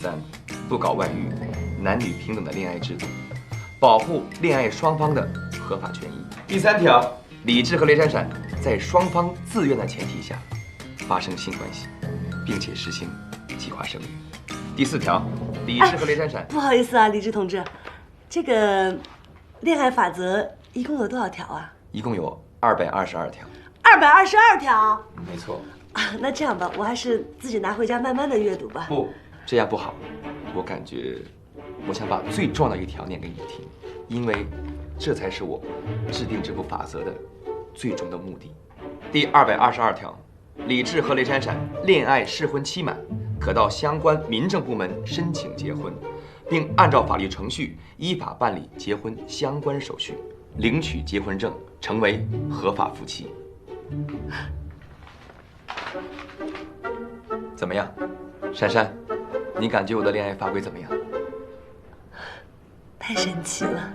三，不搞外遇，男女平等的恋爱制度，保护恋爱双方的合法权益。第3条，李志和雷闪闪在双方自愿的前提下发生性关系，并且实行计划生育。第4条，李志和雷闪闪，不好意思啊，李志同志，这个恋爱法则一共有多少条啊？一共有222条。222条？没错。啊，那这样吧，我还是自己拿回家慢慢的阅读吧。不，这样不好。我感觉，我想把最重要的一条念给你听，因为这才是我制定这部法则的最终的目的。第222条，李志和雷闪闪恋爱适婚期满，可到相关民政部门申请结婚，并按照法律程序依法办理结婚相关手续，领取结婚证，成为合法夫妻。怎么样，珊珊？你感觉我的恋爱法规怎么样？太神奇了！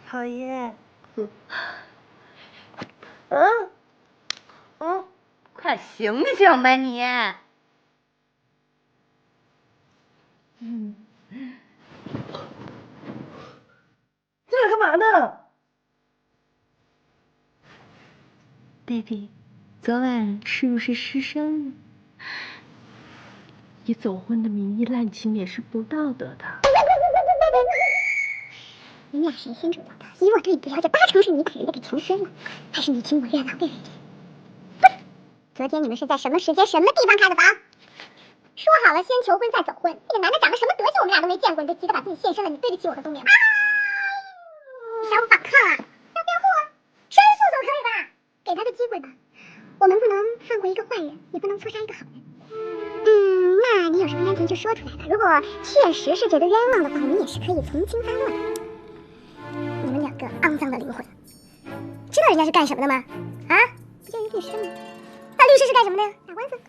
讨厌。快醒醒吧你！这是干嘛呢 ？baby， 昨晚是不是失声了？以走婚的名义滥情也是不道德的。你们俩谁先主动的？以我对你的了解，80%是你把人家给强奸了，还是你情我愿，狼狈为奸？不是，昨天你们是在什么时间、什么地方开的房？说好了先求婚再走婚，那个男的长得什么德行我们俩都没见过，你就急着把自己献身了，你对得起我和冬眠吗？你想反抗啊？要辩护啊？申诉总可以吧？给他个机会吧。我们不能放过一个坏人，也不能错杀一个好人。那你有什么冤情就说出来吧。如果确实是觉得冤枉的话，你也是可以从轻发落的。你们两个肮脏的灵魂，知道人家是干什么的吗？啊，不就一律师吗？那律师是干什么的呀？打官司。